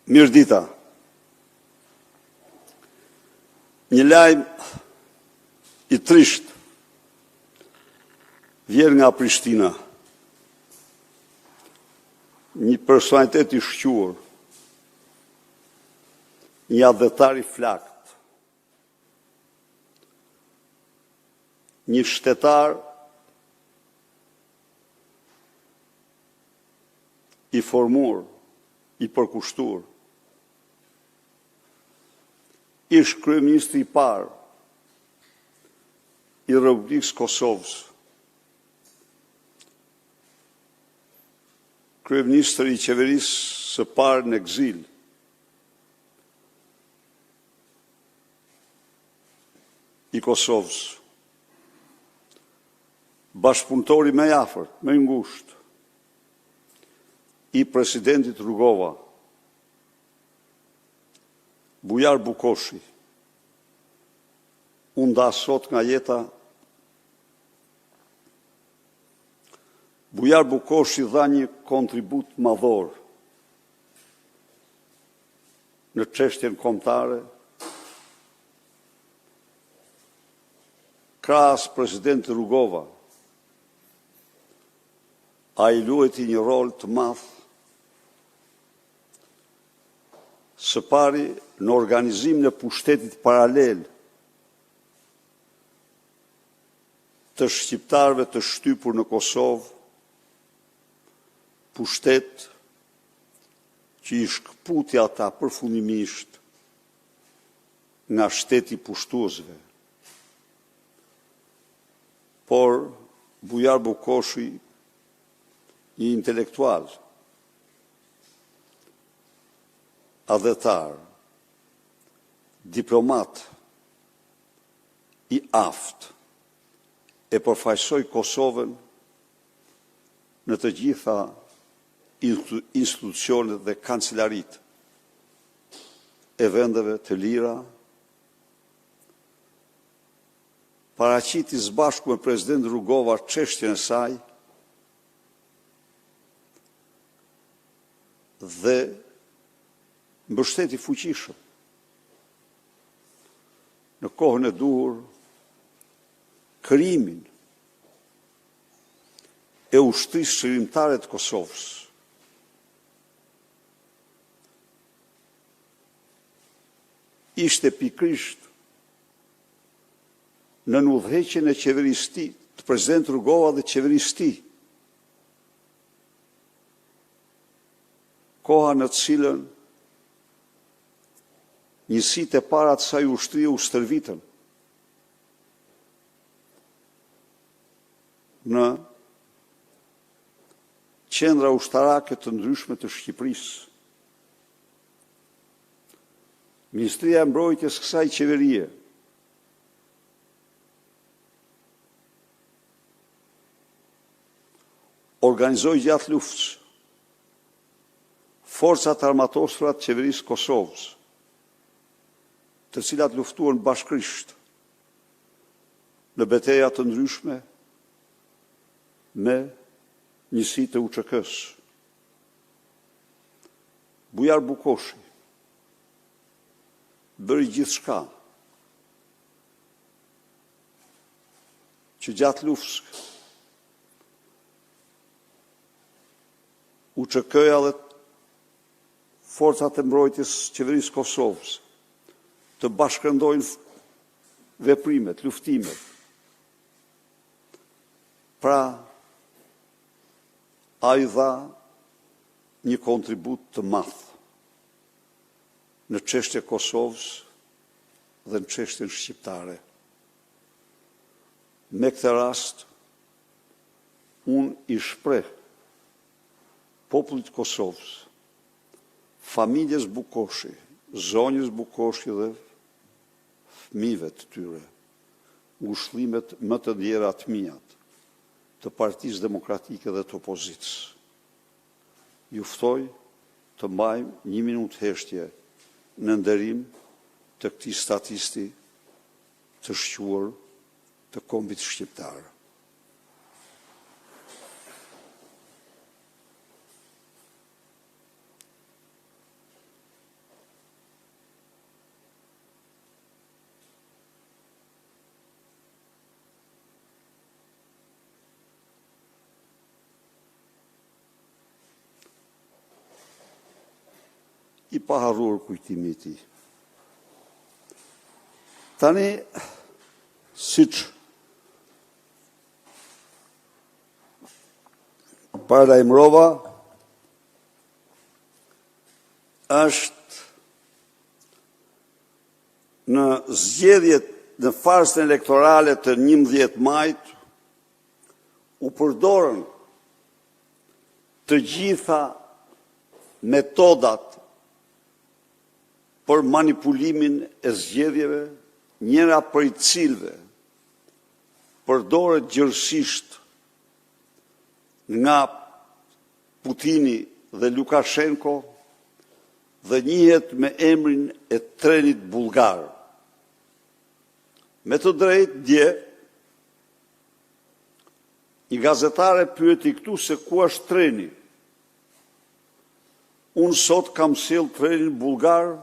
Mirdita. Një lajm I trisht vjen nga Prishtina. Një personalitet I shquar, një adhetar I flakt, një shtetar I formur, I përkushtuar, ish kryeministri I parë I Republikës Kosovës, kryeministri I qeverisë së parë në ekzil, I Kosovës, bashkëpunëtori më I afërt, më I ngushtë I presidentit Rugova, Bujar Bukoshi, u nda sot nga jeta. Bujar Bukoshi dha një kontribut madhor në çështjen kombëtare, krahas presidentit Rugova. Ai luajti një rol të madh së pari në organizimin e pushtetit paralel të shqiptarëve të shtypur në Kosovë, pushtet që I shkëputi ata përfundimisht nga shteti pushtuesve. Por Bujar Bukoshi, një intelektual, adhetar, diplomat I aftë, e përfaqësoi Kosovën në të gjitha institucionet dhe kancelarit e vendeve të lira, paraqiti së bashku me president Rugova çështjen e saj dhe mbështeti fuqishëm në kohën e duhur krijimin e ushtrisë çlirimtare të Kosovës. Ishte pikrisht në udhëheqjen e qeverisë së tij, të president Rugova dhe qeverisë së tij, koha në të cilën njësitë e para të saj ushtrie u stërvitën në qendra ushtarake të ndryshme të Shqipërisë. Ministria e Mbrojtjes kësaj qeverie organizoi gjatë luftës forcat armatosura të qeverisë Kosovës, të cilat luftuan bashkërisht në betejë të ndryshme me njësitë e UÇK-s. Bujar Bukoshi bëri gjithçka që gjatë luftës UÇK-ja dhe forcat e mbrojtjes qeverisë Kosovës të bashkëndojnë veprimet, luftimet. Pra, ai dha një kontribut të madh në çështjen e Kosovës dhe në çështjen shqiptare. Me këtë rast, unë I shpreh popullit të Kosovës, familjes Bukoshi, zonjës Bukoshi dhe fëmijëve të tyre, ngushëllimet më të ndjera të mijat të Partisë Demokratike dhe të opozitës. Ju ftoj të mbajmë 1 minutë heshtje në nderim të këtij statisti të shquar të kombit shqiptar. i paharruar kujtimi i tij. Tani, siç paralajmërova, është në zgjedhjet në farsën elektorale të 11 majit u përdorën të gjitha metodat për manipulimin e zgjedhjeve, njëra prej cilëve përdoret gjërësisht nga Putini dhe Lukashenko dhe njihet me emrin e trenit bulgar. Me të drejtë dje, një gazetare pyeti këtu se ku është treni. Unë sot kam sjell trenin bulgar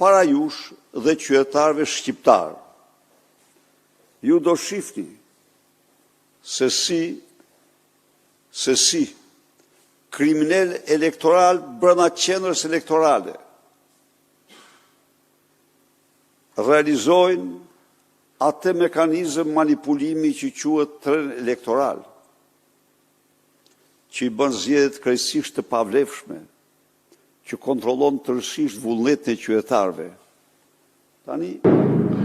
para jush dhe qytetarëve shqiptar. Ju do shihni se si kriminal elektoral brenda qendrës elektorale realizojnë atë mekanizëm manipulimi që quhet tren elektoral, që i bën zgjedhjet krejtësisht të pavlefshme, që kontrollon tërësisht vullnetin e qytetarëve. Tani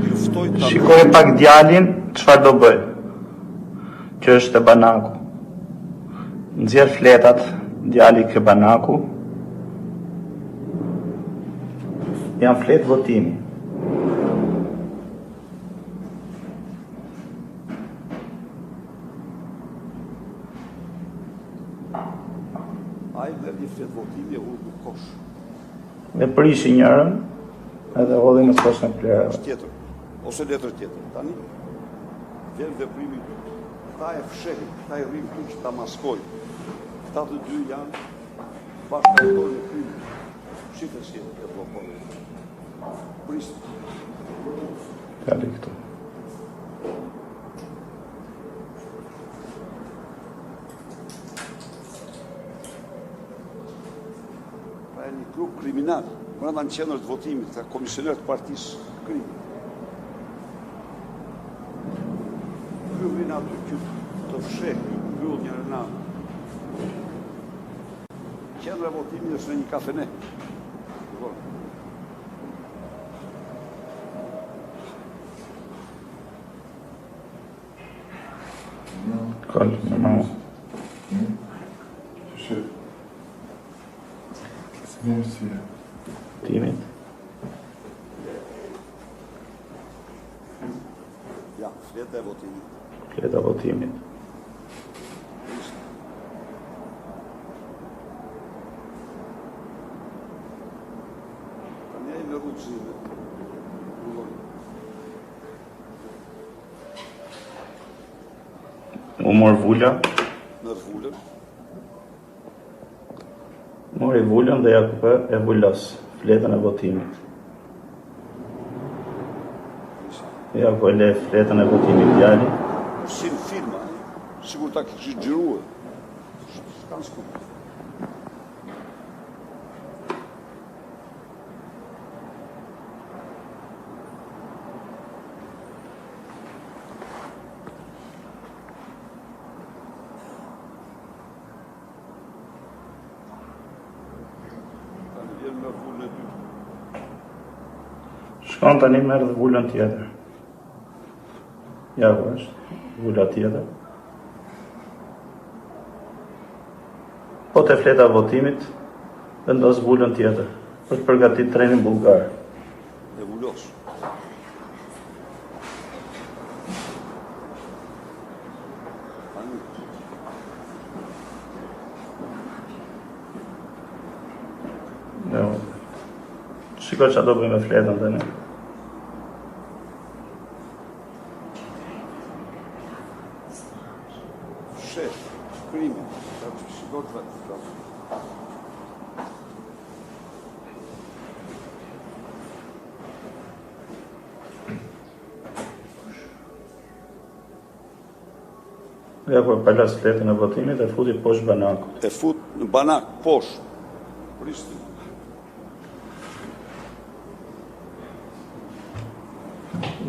ju ftoj ta shikoj pak djalin çfarë do bëj. Që është e Banaku. Nxjerr fletat djali ke Banaku. Janë fletë votimi. ai dhe një fletë votimi e hullë kosh. Me prishi njërën, edhe hodhi në skosh në plerave. Tjetër, ose letër tjetër. Tani, vjen veprimi i dytë. Këta e fshehin, këta e rrinë këtu që ta maskojnë. Këta të dy janë bashkëautorë në krimit. Shifë si e blokojnë. Pristë. Kali këtu. Pra e një grup kriminal, brenda në qendër të votimit, të komisioner të partisë krimit. Kryllin aty që të fshehë, kryll njërë nanë. Qendra e votimit është në një kafene. Kali, në timit. Ja, fleta e votimit. Fleta votimit. Tani ai me rrugëzime. U mor vula. Në vullën. Mori vullën dhe ja kupë e vullos fletën e votimit. Ja ku e le fletën e votimit djali. Si në filma, sigur ta kështë gjëruë. S'kanë s'kumë. Tani vjen me vullën e dytë. Shkon tani merr dhe vullën tjetër. Ja ku është, vula tjetër. Po te fleta votimit, vendos vullën tjetër, për të përgatit trenin bulgar. E vullos. Tani, Jo. Shiko që do bëj me fletën të ne. shef, krimi, që shikot vetë. Ja ku e palas fletën e votimit e futi poshtë Banakut. E fut në Banak, poshtë, Prishtinë.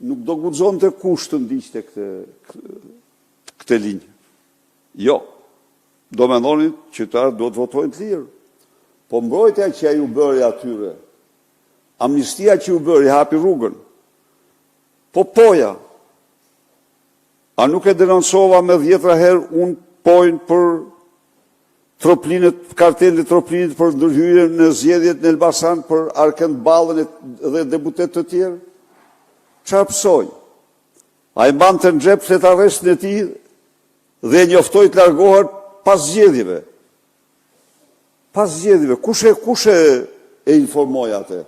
nuk do guxon të kush të ndiqte këtë linjë. Jo, do mendonin qytetarët do të votojnë të lirë. Po mbrojtja që ju bëri atyre, amnistia që ju bëri hapi rrugën. Po poja, a nuk e denoncova me 10 herë unë pojnë për kartelin e Troplinit për ndërhyrjen në zgjedhjet në Elbasan për Arkend Ballën dhe deputet të tjerë? Çfarë pësoj? A i mbante në xhep flet arrestin e tij dhe njoftoi të largohet pas zgjedhjeve. Pas zgjedhjeve, kush e informoi atë?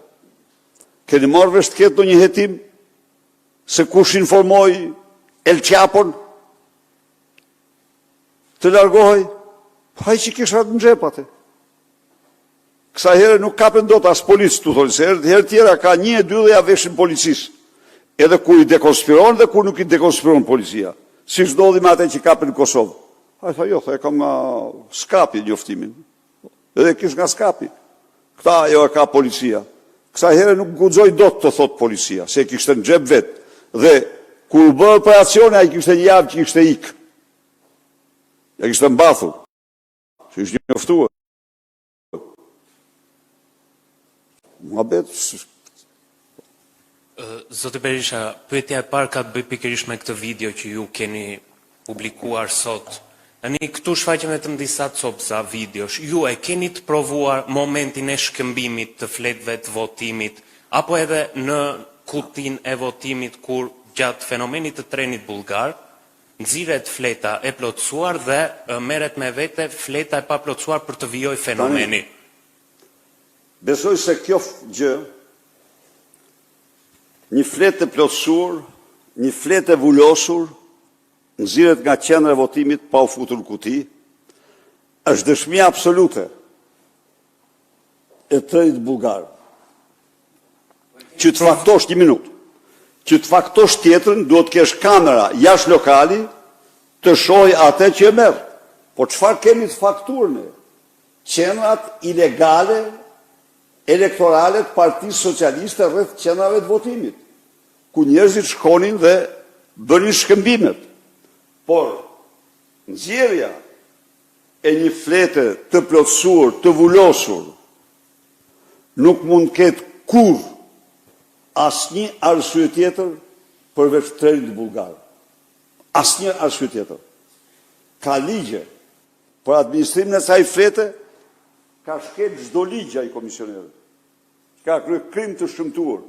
Keni marrë vesh të ketë ndonjë hetim se kush informoi El Chapon të largohej? Pa i që kisha në xhep atë. Kësa herë nuk kapen dot as policë, tu thonë, se herë tjera ka 1 e 2 dhe ja veshin policisë. Edhe kur i dekonspiron dhe kur nuk i dekonspiron policia. Si ndodhi me atë që kapen në Kosovë. A i tha, jo, e kam nga Skapi njoftimin. Edhe kish nga Skapi. Këta jo e ka policia. Kësa herë nuk guxoj dot të thot policia, se kishte në xhep vetë. Dhe kur u bë operacioni, ai kishte një javë që kishte ikë. Ja kishte mbathur. Që ishte njoftuar. Zoti Berisha, pyetja e parë ka të bëjë pikërisht me këtë video që ju keni publikuar sot. Tani këtu shfaqen vetëm disa copëza videosh. Ju e keni të provuar momentin e shkëmbimit të fletëve të votimit, apo edhe në kutin e votimit kur gjatë fenomenit të trenit bullgar, nxiret fleta e plotësuar dhe merret me vete fleta e pa plotësuar për të vijoj fenomeni. Besoj se kjo gjë, një fletë e plotësuar, një fletë e vullosur, nxiret nga qendra e votimit pa u futur në kuti, është dëshmi absolute e trenit bullgar. Që të faktosh një minutë. Që të faktosh tjetrën, duhet kesh kamera jashtë lokali të shohë atë që e merr. Po çfarë kemi të faktuar ne? Qendrat ilegale elektorale të Partisë Socialiste rreth qendrave të votimit, ku njerëzit shkonin dhe bënin shkëmbimet. Por nxjerrja e një flete të plotësuar, të vullosur, nuk mund të ketë kurrë asnjë arsye tjetër përveç trenit bullgar. Asnjë arsye tjetër. Ka ligje për administrimin e saj flete, ka shkel çdo ligj ai komisioner. Ka kryer krim të shëmtuar.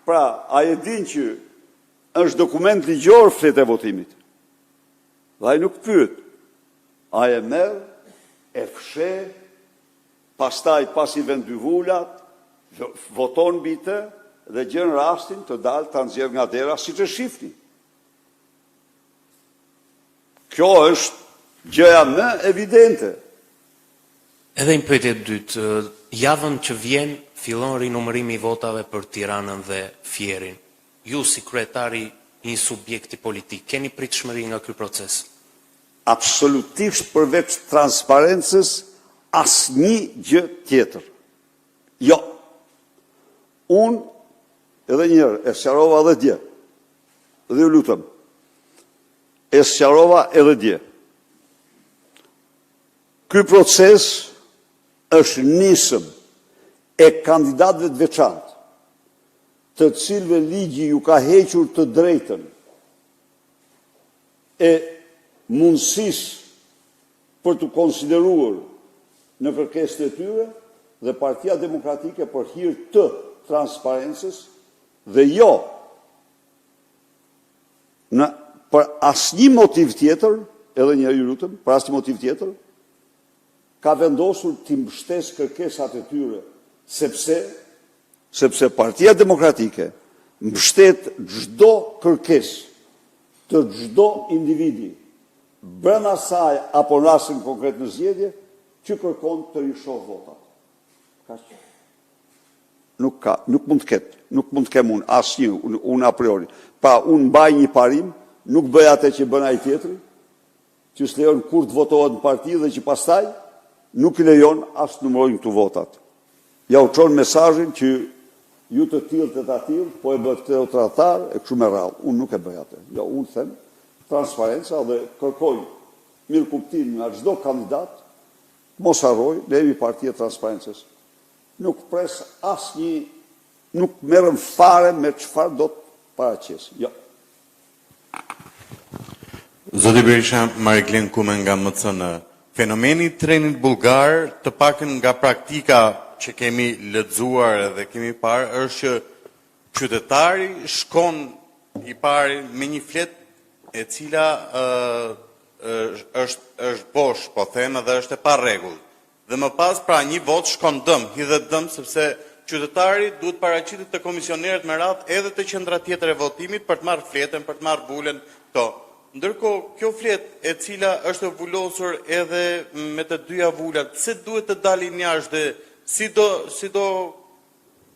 Pra, a e din që është dokument ligjor fleta e votimit. Dhe ai nuk pyet. A e merr, e fshe, pastaj pas i vend dy vullat, voton mbi të dhe gjen rastin të dalë ta nxjerr nga dera siç e shifni. Kjo është gjëja më evidente. Edhe një pyetje e dytë, javën që vjen fillon rinumërimi i votave për Tiranën dhe Fierin. Ju si kryetari i një subjekti politik, keni pritshmëri nga ky proces? Absolutisht përveç transparencës, asnjë gjë tjetër. Jo. Unë, edhe njërë, e sqarova edhe dje, dhe ju lutem, e sqarova edhe dje. Ky proces është nisëm e kandidatëve të veçantë, të cilëve ligji ju ka hequr të drejtën e mundësisë për të konsideruar në kërkesën e tyre dhe Partia Demokratike për hir të transparencës dhe jo për asnjë motiv tjetër, edhe një herë lutem, për asnjë motiv tjetër, ka vendosur të mbështesë kërkesat e tyre, sepse Partia Demokratike mbështet çdo kërkesë të çdo individi brenda saj apo në rastin konkret në zgjedhje që kërkon të rishoh votat. Kaq. Nuk mund të kem unë asnjë, unë a priori. Pa unë mbaj një parim, nuk bëj atë që bën ai tjetri, që s'lejon kur të votohet në parti dhe që pastaj nuk i lejon as numërojnë këtu votat. Ja u çon mesazhin që ju të tillë të tillë, po e bëhet këtë tradhtar e kështu me radhë. Unë nuk e bëj atë. Jo, unë them transparenca dhe kërkoj mirëkuptim nga çdo kandidat, mos harroj, ne jemi Partia e Transparencës. Nuk pres asnjë, nuk merrem fare me çfarë do të paraqes. Jo. Zoti Berisha, Mariklin Kumen nga MCN. Fenomeni i trenit bullgar, të paktën nga praktika që kemi lexuar dhe kemi parë, është që qytetari shkon i pari me një flet e cila është bosh, po them, dhe është e pa rregull. Dhe më pas pra një vot shkon dëm, hidhet dëm sepse qytetari duhet paraqitet te komisionerët me radhë edhe te qendra tjetër e votimit për të marrë fletën, për të marrë bulën këto. Ndërkohë, kjo flet e cila është vullosur edhe me të dyja vulat, pse duhet të dalin jashtë dhe si do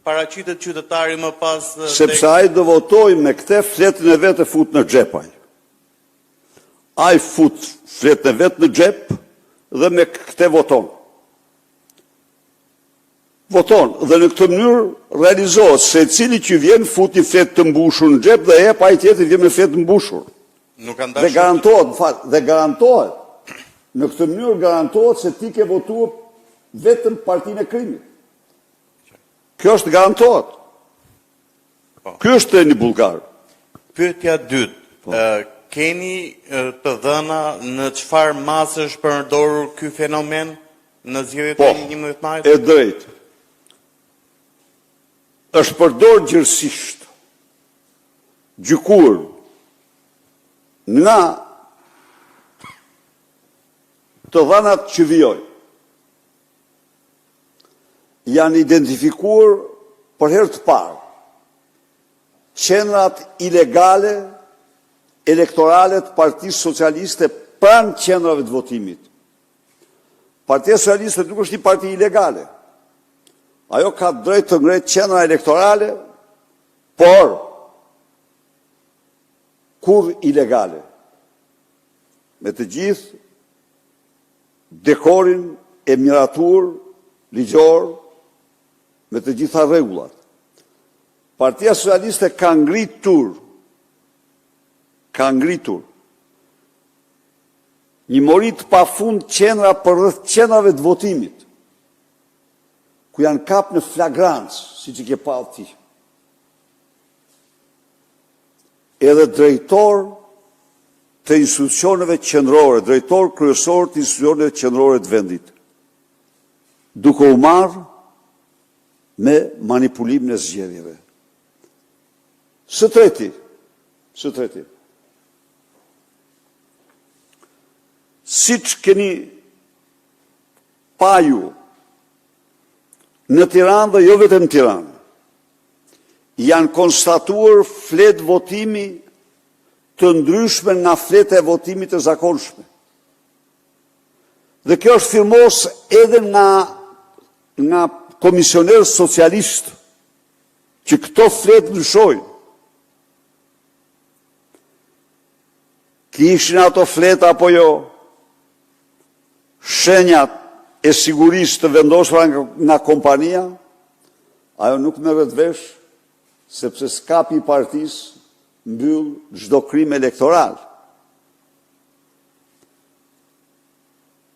paraqitet qytetari më pas? Sepse ai do votoj me këtë fletën e vetë fut në xhepaj. Ai fut fletën e vetë në xhep dhe me këtë voton. Voton dhe në këtë mënyrë realizohet se cili që vjen fut një fletë të mbushur në xhep dhe ai tjetri vjen me fletë të mbushur. Dhe garantohet, në këtë mënyrë garantohet se ti ke votuar vetëm partinë e krimit. Kjo është garantohet. Ky është treni bullgar. Pyetja dytë, keni të dhëna në çfarë masë është përdorur ky fenomen në zgjedhjet e 11 majit? E drejtë. Është përdorur gjithësisht, gjykuar nga të dhënat që vijojnë. Janë identifikuar për herë të parë qendrat ilegale elektorale të Partisë Socialiste pranë qendrave të votimit. Partia Socialiste nuk është një parti ilegale. Ajo ka drejt të ngretë qendra elektorale, por kur ilegale. Me të gjithë dekorin e miratur, ligjor, me të gjitha rregullat. Partia Socialiste ka ngritur një mori të pafund qendra për rreth qendrave të votimit, ku janë kap në flagrancë, siç i ke pa ti. Edhe drejtor të institucioneve qendrore, drejtor kryesor të institucioneve qendrore të vendit, duke u marrë me manipulimin e zgjedhjeve. Së treti, siç keni pa ju, në Tiranë dhe jo vetëm në Tiranë, janë konstatuar fletë votimi të ndryshme nga fletë e votimit të zakonshme. Dhe kjo është firmos edhe nga komisionerë socialistë, që këto fletë ndryshojnë. Kishin ato fletë apo jo, shenjat e sigurisë të vendosura nga kompania, ajo nuk merret vesh, sepse skapi i partisë mbyll çdo krim elektoral.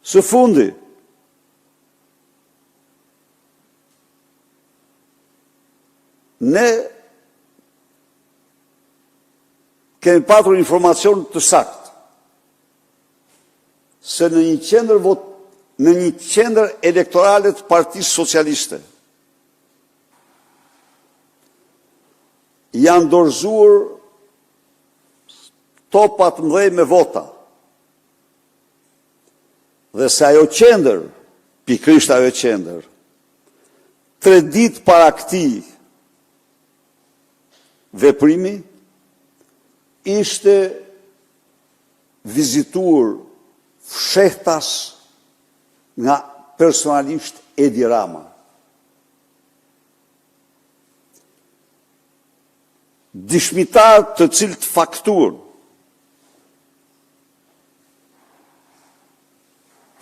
Së fundi, ne kemi patur informacion të saktë se në një qendër elektorale të Partisë Socialiste janë dorëzuar topat mëdhej me vota. Dhe se ajo qendër, pikërisht ajo qendër, 3 ditë para këtij veprimi, ishte vizituar fshehtas nga personalisht Edi Rama. Dishmitar të cilët fakturën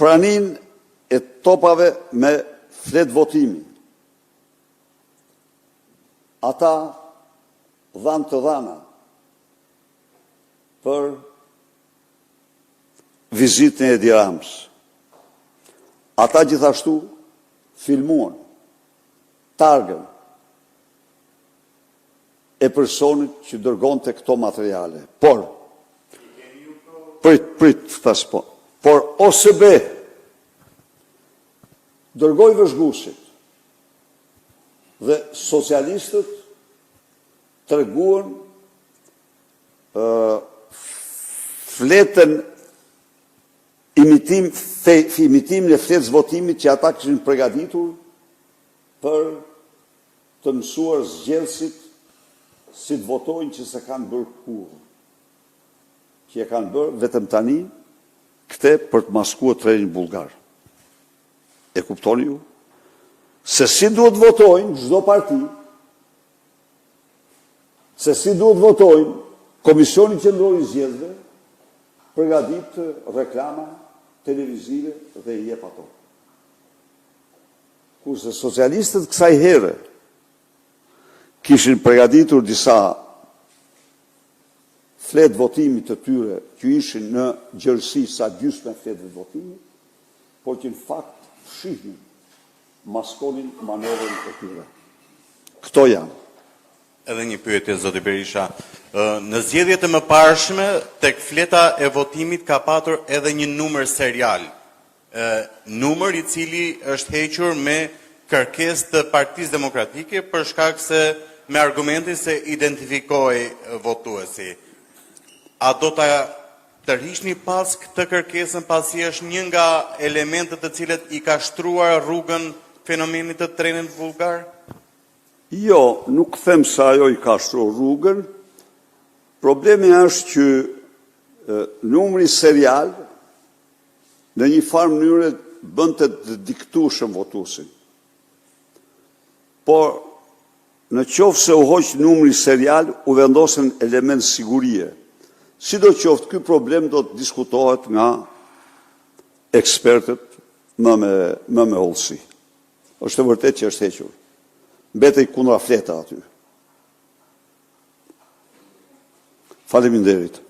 pranin e topave me fletë votimi. ata dhanë të dhana për vizitën e Edi Ramës. Ata gjithashtu filmuan targën e personit që dërgon të këto materiale. Por, por OSB dërgoj vëzhguesit dhe socialistët treguan fletën imitimin e fletës votimit që ata kishin përgatitur për të mësuar zgjedhësit si të votojnë që se kanë bërë kurrë. Që e kanë bërë vetëm tani këte për të maskuar trenin bullgar. E kuptoni ju? Se si duhet votojnë çdo parti, se si duhet votojnë Komisioni Qendror i Zgjedhjeve, përgatit reklama televizive dhe i jep ato. Kurse socialistët kësaj here kishin përgatitur disa fletë votimit të tyre që ishin në gjërësi sa gjysmë fletëve votimit, por që në fakt fshihnin, maskonin manevrën e tyre. Këto janë. Edhe një pyetje, zoti Berisha. Në zgjedhjet e mëparshme, tek fleta e votimit ka patur edhe një numër serial. Numër i cili është hequr me kërkesë të Partisë Demokratike për shkak se me argumentin se identifikoi votuesi. A do ta tërhiqni pas këtë kërkesën pasi është një nga elementet të cilët i ka shtruar rrugën fenomenit të trenit bullgar? Jo, nuk them se ajo i ka shtruar rrugën. Problemi është që numri serial në një farë mënyrë bënte të diktueshëm votuesin. Por në qoftë se u hoq numri serial, u vendosen element sigurie. Sidoqoftë, ky problem do të diskutohet nga ekspertët më me hollësi. Është e vërtetë që është hequr. Mbetej kundra fleta aty. Faleminderit.